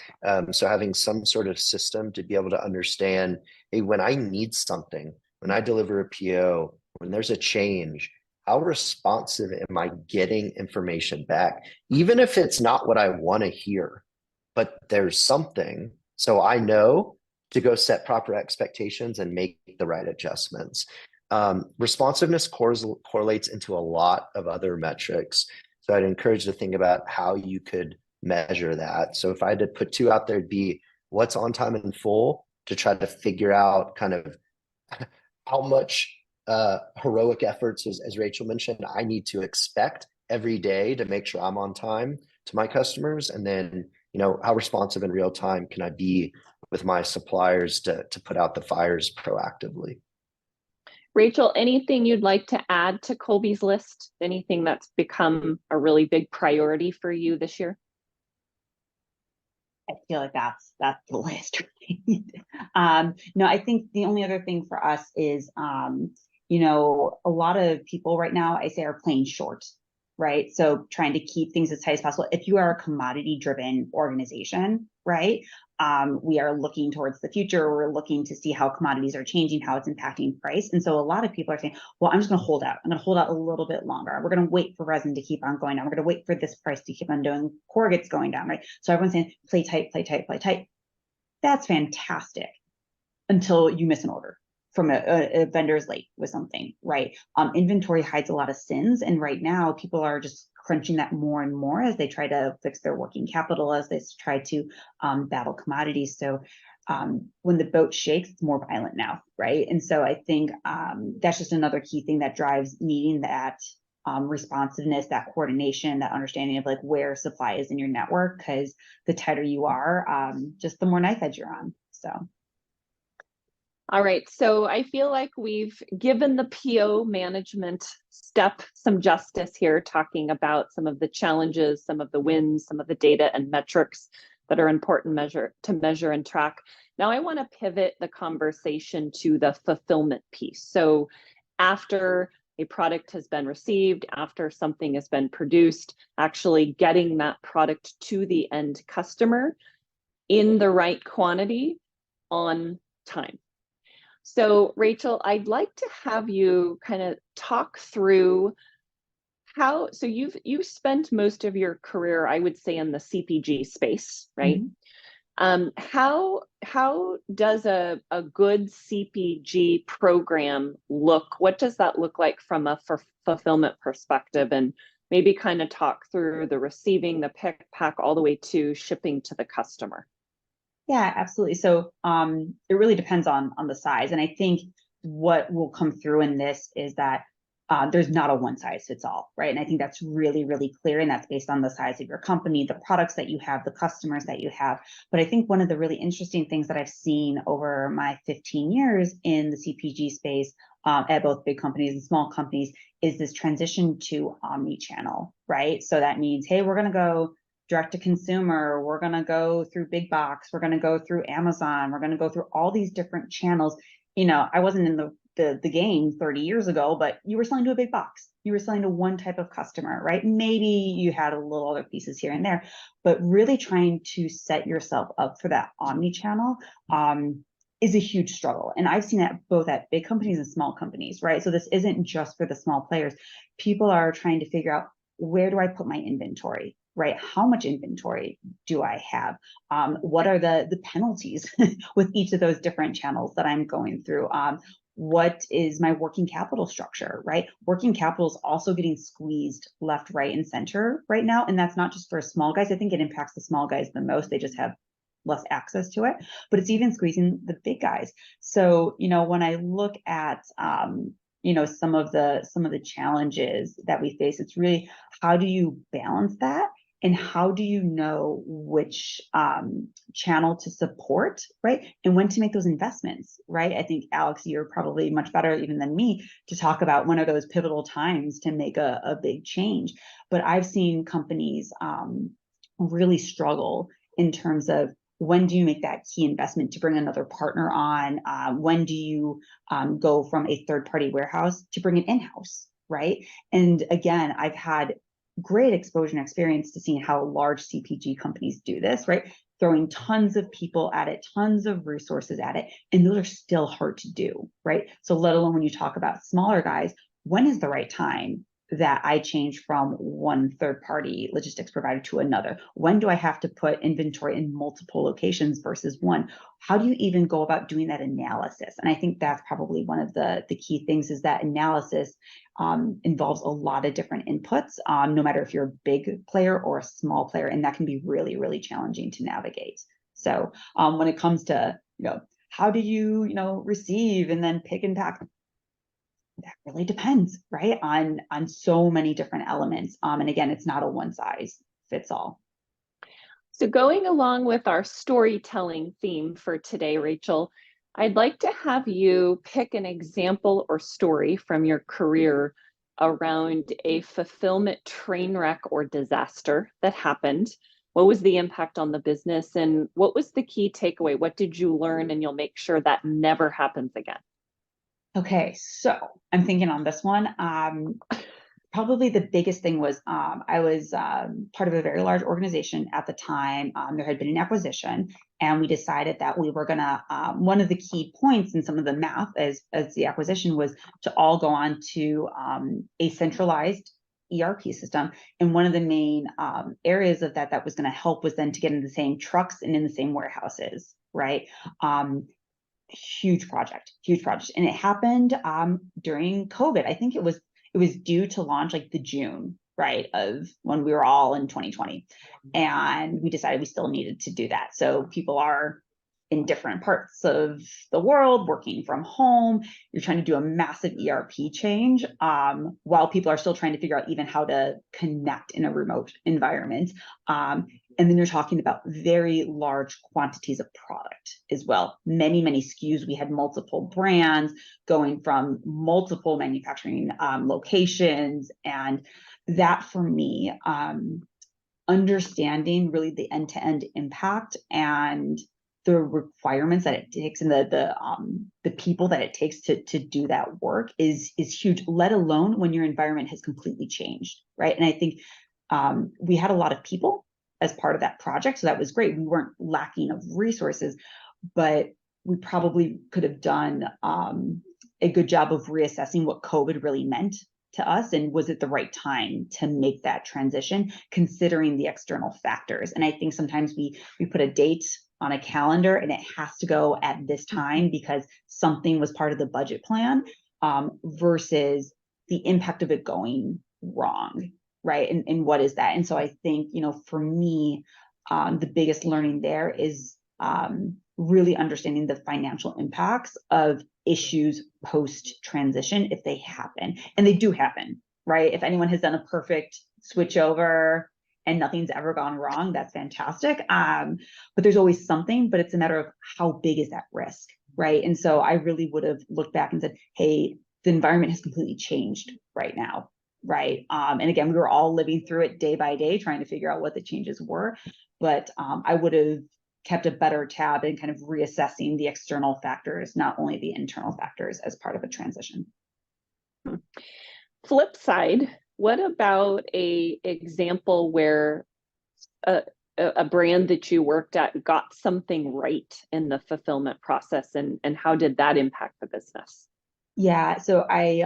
Speaker 2: So having some sort of system to be able to understand, hey, when I need something, when I deliver a PO, when there's a change, how responsive am I getting information back? Even if it's not what I want to hear, but there's something, so I know to go set proper expectations and make the right adjustments. Responsiveness correlates into a lot of other metrics. So I'd encourage to think about how you could measure that. So if I had to put two out there, it'd be what's on time and full, to try to figure out kind of how much heroic efforts, as Rachel mentioned, I need to expect every day to make sure I'm on time to my customers? And then, how responsive in real time can I be with my suppliers to put out the fires proactively?
Speaker 1: Rachel, anything you'd like to add to Colby's list? Anything that's become a really big priority for you this year?
Speaker 3: I feel like that's the list. No, I think the only other thing for us is, a lot of people right now, I say, are playing short, right? So trying to keep things as tight as possible. If you are a commodity-driven organization, right, we are looking towards the future. We're looking to see how commodities are changing, how it's impacting price. And so a lot of people are saying, well, I'm just going to hold out. I'm going to hold out a little bit longer. We're going to wait for resin to keep on going down. We're going to wait for this price to keep on doing. Corrugate's going down, right? So everyone's saying, play tight, play tight, play tight. That's fantastic until you miss an order from a vendor's late with something, right? Inventory hides a lot of sins. And right now people are just crunching that more and more as they try to fix their working capital, as they try to battle commodities. So when the boat shakes, it's more violent now, right? And so I think that's just another key thing that drives needing that responsiveness, that coordination, that understanding of like where supply is in your network, because the tighter you are, just the more knife edge you're on. So.
Speaker 1: All right, so I feel like we've given the PO management step some justice here, talking about some of the challenges, some of the wins, some of the data and metrics that are important to measure and track. Now I want to pivot the conversation to the fulfillment piece. So after a product has been received, after something has been produced, actually getting that product to the end customer in the right quantity on time. So Rachel, I'd like to have you kind of talk through so you've spent most of your career, I would say, in the CPG space, right? Mm-hmm. How does a good CPG program look? What does that look like from a fulfillment perspective? And maybe kind of talk through the receiving, the pick, pack, all the way to shipping to the customer.
Speaker 3: Yeah, absolutely. So it really depends on the size. And I think what will come through in this is that there's not a one size fits all, right? And I think that's really, really clear. And that's based on the size of your company, the products that you have, the customers that you have. But I think one of the really interesting things that I've seen over my 15 years in the CPG space at both big companies and small companies is this transition to omni-channel, right? So that means, hey, we're going to go direct to consumer, we're going to go through big box, we're going to go through Amazon, we're going to go through all these different channels. I wasn't in the game 30 years ago, but you were selling to a big box. You were selling to one type of customer, right? Maybe you had a little other pieces here and there, but really trying to set yourself up for that omni-channel is a huge struggle. And I've seen that both at big companies and small companies, right? So this isn't just for the small players. People are trying to figure out, where do I put my inventory? Right? How much inventory do I have? What are the penalties with each of those different channels that I'm going through? What is my working capital structure, right? Working capital is also getting squeezed left, right, and center right now. And that's not just for small guys. I think it impacts the small guys the most. They just have less access to it, but it's even squeezing the big guys. So, when I look at, some of the challenges that we face, it's really, how do you balance that? And how do you know which channel to support, right? And when to make those investments, right? I think, Alex, you're probably much better even than me to talk about when are those pivotal times to make a big change. But I've seen companies really struggle in terms of, when do you make that key investment to bring another partner on? When do you go from a third-party warehouse to bring it in-house, right? And again, I've had great exposure and experience to seeing how large CPG companies do this, right? Throwing tons of people at it, tons of resources at it, and those are still hard to do, right? So let alone when you talk about smaller guys, when is the right time that I change from one third-party logistics provider to another? When do I have to put inventory in multiple locations versus one? How do you even go about doing that analysis? And I think that's probably one of the key things, is that analysis involves a lot of different inputs, no matter if you're a big player or a small player, and that can be really, really challenging to navigate. So when it comes to, how do you, receive and then pick and pack? that really depends, right, on so many different elements. And again, it's not a one size fits all.
Speaker 1: So going along with our storytelling theme for today, Rachel, I'd like to have you pick an example or story from your career around a fulfillment train wreck or disaster that happened. What was the impact on the business, and what was the key takeaway? What did you learn, and you'll make sure that never happens again?
Speaker 3: Okay, so I'm thinking on this one. Probably the biggest thing was I was part of a very large organization at the time. There had been an acquisition, and we decided that we were gonna. One of the key points in some of the math as the acquisition was to all go on to a centralized ERP system. And one of the main areas of that was going to help was then to get in the same trucks and in the same warehouses, right? Huge project, and it happened during COVID. I think it was due to launch like the June, right, of when we were all in 2020, and we decided we still needed to do that. So people are in different parts of the world working from home. You're trying to do a massive ERP change while people are still trying to figure out even how to connect in a remote environment. And then you're talking about very large quantities of product as well. Many, many SKUs. We had multiple brands going from multiple manufacturing locations. And that for me, understanding really the end-to-end impact and the requirements that it takes and the people that it takes to do that work is huge, let alone when your environment has completely changed, right? And I think we had a lot of people as part of that project, so that was great. We weren't lacking of resources, but we probably could have done a good job of reassessing what COVID really meant to us, and was it the right time to make that transition, considering the external factors. And I think sometimes we put a date on a calendar and it has to go at this time because something was part of the budget plan, versus the impact of it going wrong, right? And what is that? And so I think, for me, the biggest learning there is really understanding the financial impacts of issues post transition if they happen, and they do happen, right? If anyone has done a perfect switch over and nothing's ever gone wrong, that's fantastic. But there's always something, but it's a matter of how big is that risk, right? And so I really would have looked back and said, hey, the environment has completely changed right now, right? And again, we were all living through it day by day, trying to figure out what the changes were. But I would have kept a better tab in kind of reassessing the external factors, not only the internal factors, as part of a transition.
Speaker 1: Flip side, what about a example where a brand that you worked at got something right in the fulfillment process, and how did that impact the business?
Speaker 3: Yeah, so I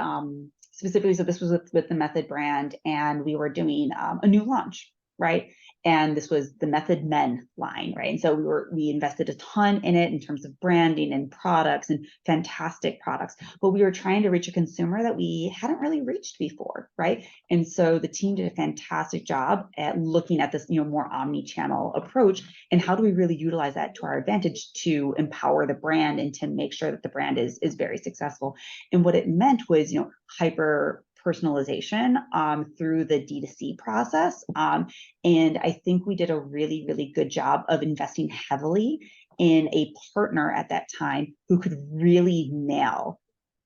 Speaker 3: specifically, so this was with the Method brand, and we were doing a new launch, right? And this was the Method Men line, right? And so we invested a ton in it in terms of branding and products, and fantastic products. But we were trying to reach a consumer that we hadn't really reached before, right? And so the team did a fantastic job at looking at this, more omni-channel approach, and how do we really utilize that to our advantage to empower the brand and to make sure that the brand is very successful. And what it meant was, hyper personalization through the D2C process. And I think we did a really, really good job of investing heavily in a partner at that time who could really nail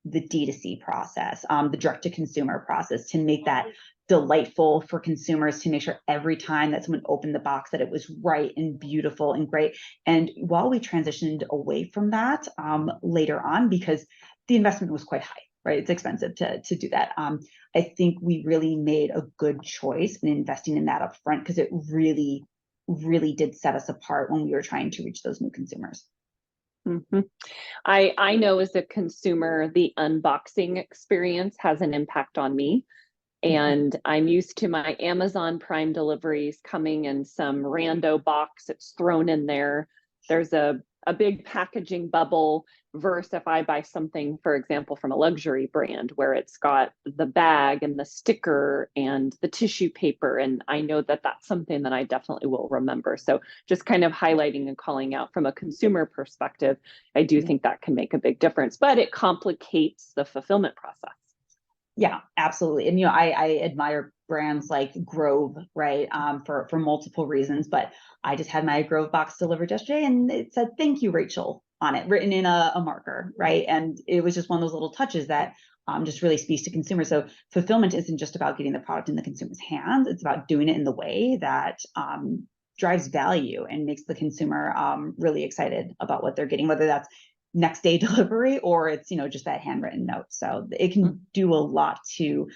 Speaker 3: the D2C process, the direct to consumer process, to make that delightful for consumers, to make sure every time that someone opened the box that it was right and beautiful and great. And while we transitioned away from that later on, because the investment was quite high, right? It's expensive to do that. I think we really made a good choice in investing in that upfront, because it really, really did set us apart when we were trying to reach those new consumers.
Speaker 1: Mm-hmm. I know as a consumer, the unboxing experience has an impact on me. And I'm used to my Amazon Prime deliveries coming in some rando box. It's thrown in there. There's a big packaging bubble, versus if I buy something, for example, from a luxury brand, where it's got the bag and the sticker and the tissue paper. And I know that that's something that I definitely will remember. So just kind of highlighting and calling out from a consumer perspective, I do think that can make a big difference, but it complicates the fulfillment process.
Speaker 3: Yeah, absolutely. And, I admire brands like Grove, right? For multiple reasons, but I just had my Grove box delivered yesterday and it said, "Thank you, Rachel," on it, written in a marker, right? And it was just one of those little touches that just really speaks to consumers. So fulfillment isn't just about getting the product in the consumer's hands. It's about doing it in the way that drives value and makes the consumer really excited about what they're getting, whether that's next day delivery or it's just that handwritten note. So it can do a lot to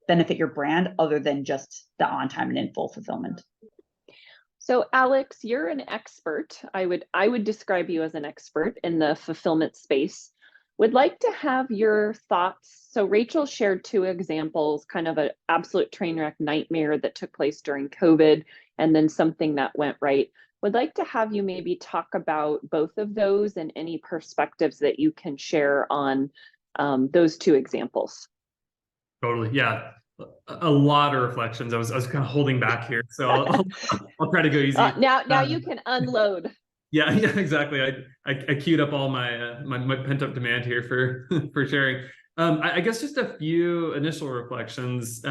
Speaker 3: benefit your brand other than just the on time and in full fulfillment.
Speaker 1: So Alex, you're an expert. I would describe you as an expert in the fulfillment space. Would like to have your thoughts. So Rachel shared two examples, kind of an absolute train wreck nightmare that took place during COVID, and then something that went right. Would like to have you maybe talk about both of those and any perspectives that you can share on those two examples.
Speaker 4: Totally. Yeah. A lot of reflections. I was kind of holding back here, so I'll try to go easy.
Speaker 1: Now you can unload.
Speaker 4: Yeah, exactly. I queued up all my my pent up demand here for for sharing. I guess just a few initial reflections.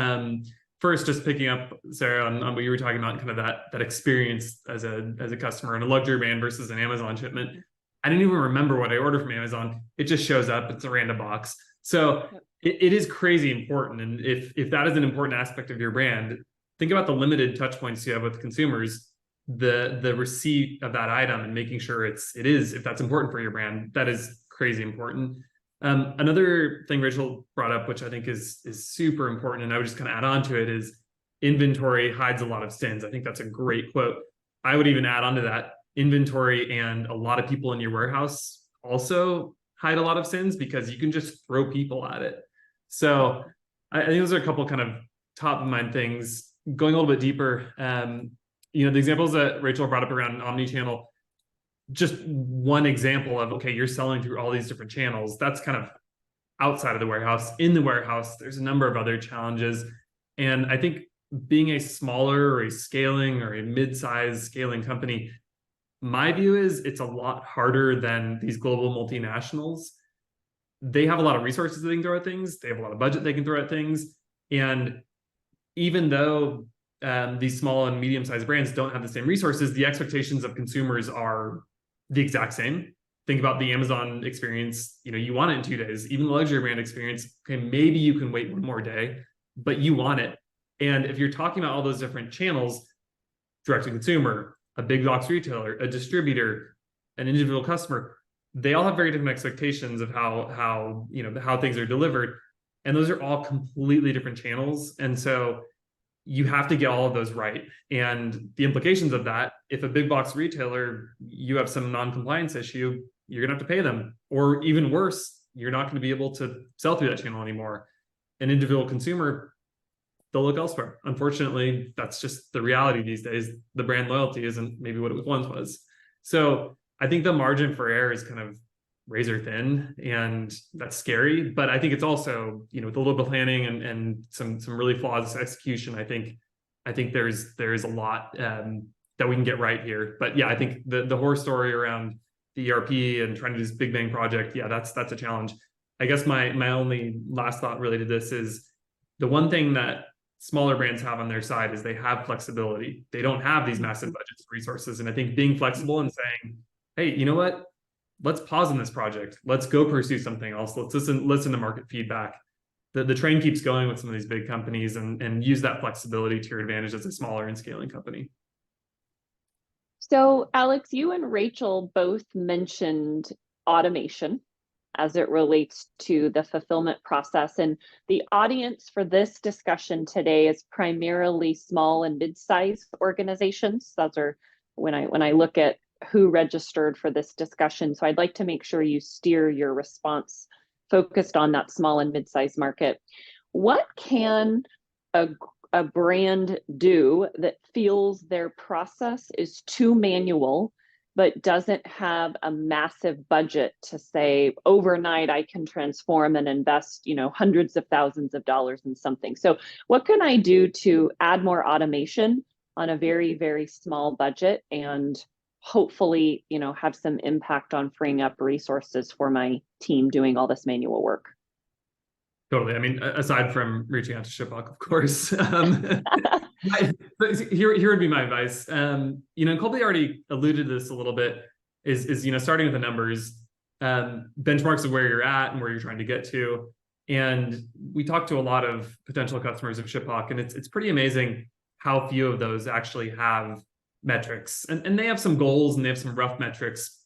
Speaker 4: First, just picking up, Sarah, on what you were talking about, kind of that experience as a customer in a luxury brand versus an Amazon shipment. I didn't even remember what I ordered from Amazon. It just shows up. It's a random box. So it is crazy important. And if that is an important aspect of your brand, think about the limited touch points you have with consumers, the receipt of that item and making sure it is, if that's important for your brand, that is crazy important. Another thing Rachel brought up, which I think is super important, and I would just kind of add on to it, is inventory hides a lot of sins. I think that's a great quote. I would even add on to that, inventory and a lot of people in your warehouse also hide a lot of sins because you can just throw people at it. So I think those are a couple kind of top of mind things. Going a little bit deeper, the examples that Rachel brought up around omnichannel, just one example of, okay, you're selling through all these different channels. That's kind of outside of the warehouse. In the warehouse, there's a number of other challenges. And I think being a smaller or a scaling or a mid-size scaling company, my view is it's a lot harder than these global multinationals. They have a lot of resources they can throw at things. They have a lot of budget they can throw at things. And even though these small and medium-sized brands don't have the same resources, the expectations of consumers are the exact same. Think about the Amazon experience. You want it in 2 days. Even the luxury brand experience, okay, maybe you can wait one more day, but you want it. And if you're talking about all those different channels, direct to consumer, a big box retailer, a distributor, an individual customer, they all have very different expectations of how things are delivered. And those are all completely different channels. And so you have to get all of those right. And the implications of that, if a big box retailer, you have some non-compliance issue, you're gonna have to pay them. Or even worse, you're not gonna be able to sell through that channel anymore. An individual consumer, they'll look elsewhere. Unfortunately, that's just the reality these days. The brand loyalty isn't maybe what it once was. So I think the margin for error is kind of razor thin, and that's scary. But I think it's also, with a little bit of planning and some really flawless execution, I think there's a lot that we can get right here. But yeah, I think the horror story around the ERP and trying to do this big bang project, yeah, that's a challenge. I guess my only last thought related to this is the one thing that smaller brands have on their side is they have flexibility. They don't have these massive budgets and resources. And I think being flexible and saying, hey, you know what? Let's pause on this project. Let's go pursue something else. Let's listen to market feedback. The train keeps going with some of these big companies, and use that flexibility to your advantage as a smaller and scaling company.
Speaker 1: So Alex, you and Rachel both mentioned automation as it relates to the fulfillment process. And the audience for this discussion today is primarily small and mid-sized organizations. Those are when I look at who registered for this discussion. So I'd like to make sure you steer your response focused on that small and mid-sized market. What can a brand do that feels their process is too manual, but doesn't have a massive budget to say overnight I can transform and invest, hundreds of thousands of dollars in something? So what can I do to add more automation on a very, very small budget and hopefully, have some impact on freeing up resources for my team doing all this manual work?
Speaker 4: Totally. I mean, aside from reaching out to ShipHawk, of course. Here would be my advice. Colby already alluded to this a little bit, is starting with the numbers, benchmarks of where you're at and where you're trying to get to. And we talked to a lot of potential customers of ShipHawk, and it's pretty amazing how few of those actually have metrics. And they have some goals and they have some rough metrics.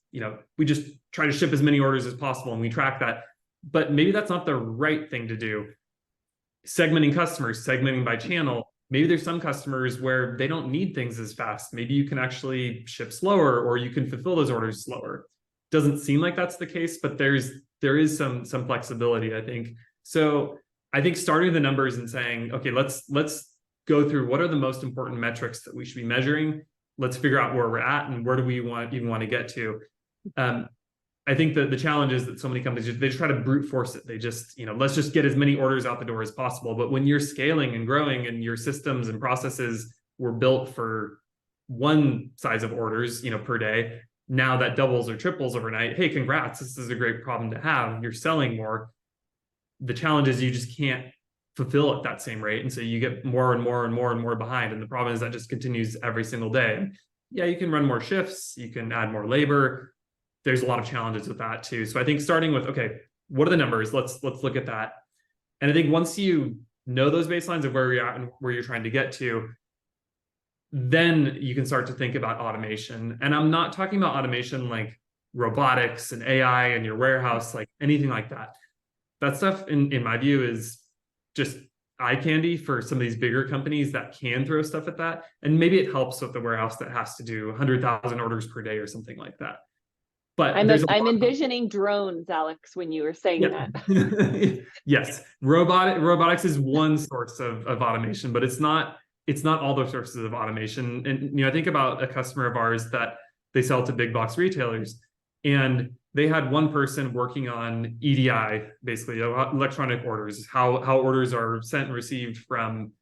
Speaker 4: We just try to ship as many orders as possible and we track that. But maybe that's not the right thing to do. Segmenting customers, segmenting by channel. Maybe there's some customers where they don't need things as fast. Maybe you can actually ship slower, or you can fulfill those orders slower. Doesn't seem like that's the case, but there is some flexibility, I think. So I think starting the numbers and saying, okay, let's go through what are the most important metrics that we should be measuring. Let's figure out where we're at and where do we even want to get to. I think that the challenge is that so many companies, they just try to brute force it. They just, let's just get as many orders out the door as possible. But when you're scaling and growing and your systems and processes were built for one size of orders, per day, now that doubles or triples overnight. Hey, congrats. This is a great problem to have. You're selling more. The challenge is you just can't fulfill at that same rate. And so you get more and more and more and more behind. And the problem is that just continues every single day. Yeah, you can run more shifts. You can add more labor. There's a lot of challenges with that too. So I think starting with, okay, what are the numbers? Let's look at that. And I think once you know those baselines of where you're at and where you're trying to get to, then you can start to think about automation. And I'm not talking about automation like robotics and AI in your warehouse, like anything like that. That stuff, in my view, is just eye candy for some of these bigger companies that can throw stuff at that. And maybe it helps with the warehouse that has to do 100,000 orders per day or something like that. But
Speaker 1: I'm envisioning drones, Alex, when you were saying that.
Speaker 4: Yes, robotics is one source of automation, but it's not all the sources of automation. And I think about a customer of ours that they sell to big box retailers, and they had one person working on EDI, basically electronic orders, how orders are sent and received from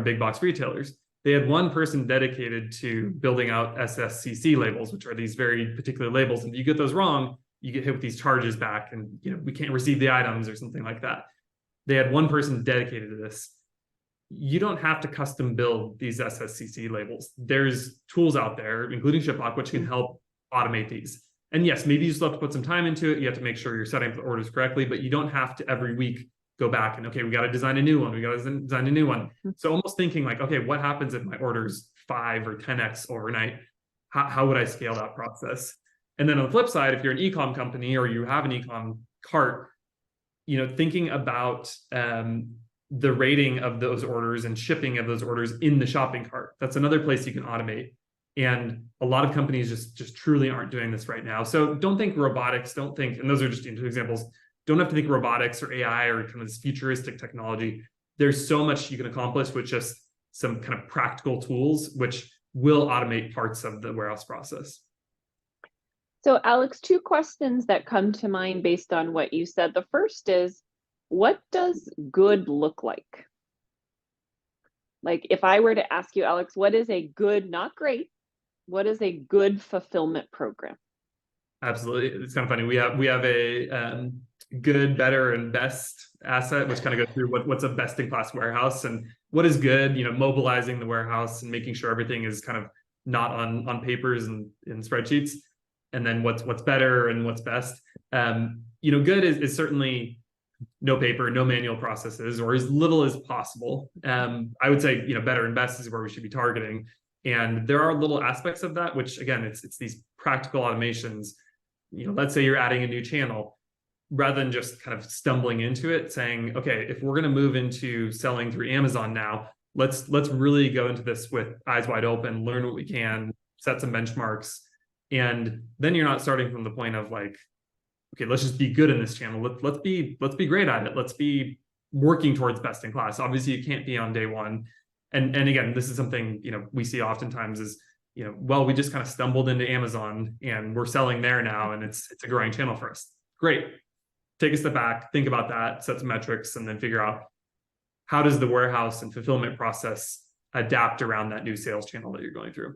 Speaker 4: big box retailers. They had one person dedicated to building out SSCC labels, which are these very particular labels. And if you get those wrong, you get hit with these charges back, and we can't receive the items or something like that. They had one person dedicated to this. You don't have to custom build these SSCC labels. There's tools out there, including ShipHawk, which can help automate these. And yes, maybe you still have to put some time into it. You have to make sure you're setting up the orders correctly, but you don't have to every week go back and, okay, we got to design a new one. We got to design a new one. So almost thinking like, okay, what happens if my orders 5 or 10x overnight? How would I scale that process? And then on the flip side, if you're an e-com company or you have an e-com cart, thinking about the rating of those orders and shipping of those orders in the shopping cart. That's another place you can automate. And a lot of companies just truly aren't doing this right now. So don't think robotics, and those are just 2 examples. Don't have to think robotics or AI or kind of this futuristic technology. There's so much you can accomplish with just some kind of practical tools, which will automate parts of the warehouse process.
Speaker 1: So Alex, 2 questions that come to mind based on what you said. The first is, what does good look like? Like if I were to ask you, Alex, what is a good, not great, what is a good fulfillment program?
Speaker 4: Absolutely. It's kind of funny. We have a good, better, and best asset, which kind of goes through what's a best-in-class warehouse and what is good, mobilizing the warehouse and making sure everything is kind of not on papers and in spreadsheets. And then what's better and what's best. Good is certainly no paper, no manual processes, or as little as possible. I would say, better and best is where we should be targeting. And there are little aspects of that, which again, it's these practical automations. Let's say you're adding a new channel, rather than just kind of stumbling into it, saying, okay, if we're going to move into selling through Amazon now, let's really go into this with eyes wide open, learn what we can, set some benchmarks. And then you're not starting from the point of like, okay, let's just be good in this channel. Let's be great at it. Let's be working towards best in class. Obviously, you can't be on day one. And again, this is something, we see oftentimes is, we just kind of stumbled into Amazon and we're selling there now, and it's a growing channel for us. Great. Take a step back, think about that, set some metrics, and then figure out how does the warehouse and fulfillment process adapt around that new sales channel that you're going through.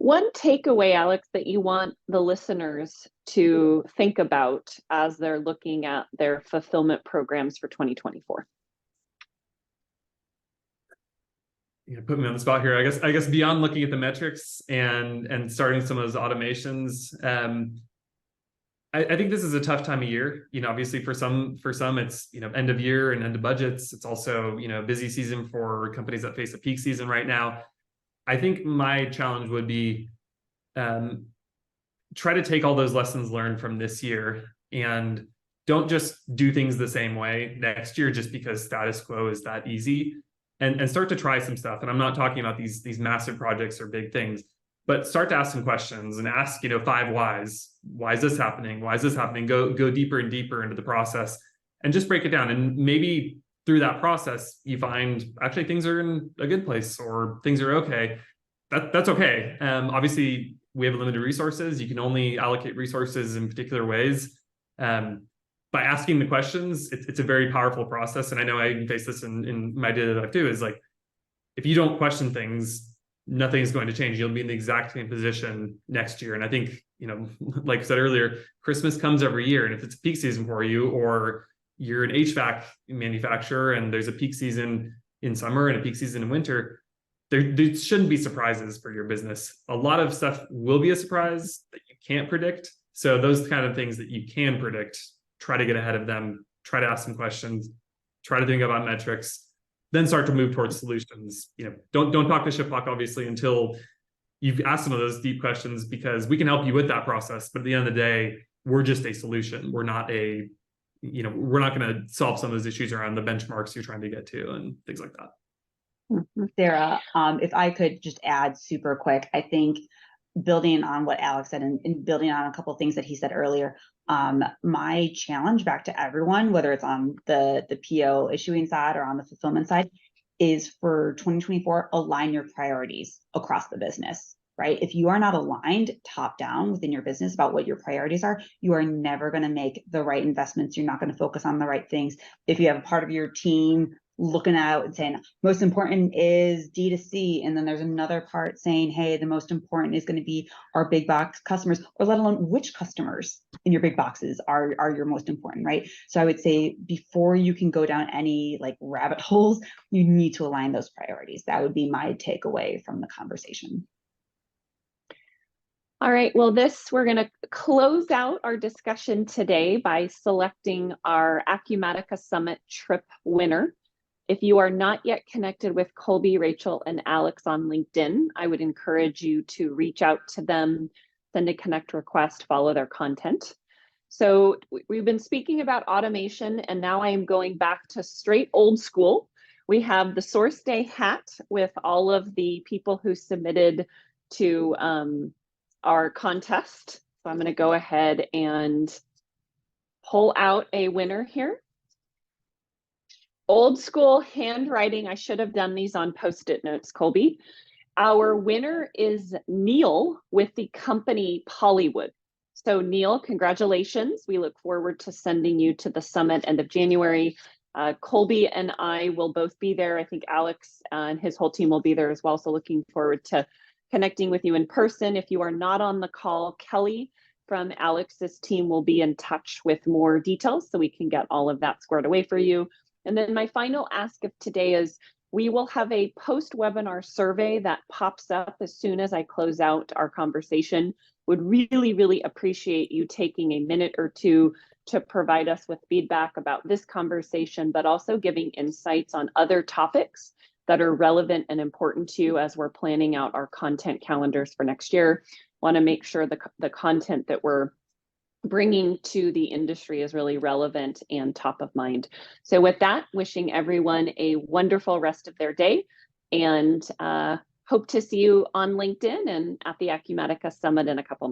Speaker 1: One takeaway, Alex, that you want the listeners to think about as they're looking at their fulfillment programs for 2024.
Speaker 4: Put me on the spot here. I guess beyond looking at the metrics and starting some of those automations, I think this is a tough time of year. Obviously for some it's end of year and end of budgets. It's also busy season for companies that face a peak season right now. I think my challenge would be try to take all those lessons learned from this year and don't just do things the same way next year just because status quo is that easy, and start to try some stuff. And I'm not talking about these massive projects or big things, but start to ask some questions and ask 5 whys. Why is this happening? Why is this happening? Go deeper and deeper into the process and just break it down. And maybe through that process, you find actually things are in a good place or things are okay. That's okay. Obviously, we have limited resources. You can only allocate resources in particular ways. By asking the questions, it's a very powerful process. And I know I even face this in my daily life too, is like, if you don't question things, nothing is going to change. You'll be in the exact same position next year. And I think, like I said earlier, Christmas comes every year. And if it's a peak season for you, or you're an HVAC manufacturer and there's a peak season in summer and a peak season in winter, there shouldn't be surprises for your business. A lot of stuff will be a surprise that you can't predict. So those kind of things that you can predict, try to get ahead of them, try to ask some questions, try to think about metrics, then start to move towards solutions. Don't talk to ShipHawk obviously until you've asked some of those deep questions, because we can help you with that process. But at the end of the day, we're just a solution. We're not we're not going to solve some of those issues around the benchmarks you're trying to get to and things like that.
Speaker 3: Sarah, if I could just add super quick, I think building on what Alex said and building on a couple of things that he said earlier, my challenge back to everyone, whether it's on the PO issuing side or on the fulfillment side, is for 2024, align your priorities across the business, right? If you are not aligned top down within your business about what your priorities are, you are never going to make the right investments. You're not going to focus on the right things. If you have a part of your team looking out and saying most important is D2C, and then there's another part saying, hey, the most important is going to be our big box customers, or let alone which customers in your big boxes are your most important, right? So I would say before you can go down any like rabbit holes, you need to align those priorities. That would be my takeaway from the conversation.
Speaker 1: All right, well, we're going to close out our discussion today by selecting our Acumatica Summit trip winner. If you are not yet connected with Colby, Rachel, and Alex on LinkedIn, I would encourage you to reach out to them, send a connect request, follow their content. So we've been speaking about automation, and now I am going back to straight old school. We have the SourceDay hat with all of the people who submitted to our contest. So I'm going to go ahead and pull out a winner here. Old school handwriting. I should have done these on Post-it notes, Colby. Our winner is Neil with the company Hollywood. So Neil, congratulations. We look forward to sending you to the summit end of January. Colby and I will both be there. I think Alex and his whole team will be there as well. So looking forward to connecting with you in person. If you are not on the call, Kelly from Alex's team will be in touch with more details so we can get all of that squared away for you. And then my final ask of today is we will have a post-webinar survey that pops up as soon as I close out our conversation. Would really, really appreciate you taking a minute or two to provide us with feedback about this conversation, but also giving insights on other topics that are relevant and important to you as we're planning out our content calendars for next year. Want to make sure the content that we're bringing to the industry is really relevant and top of mind. So with that, wishing everyone a wonderful rest of their day, and hope to see you on LinkedIn and at the Acumatica Summit in a couple months.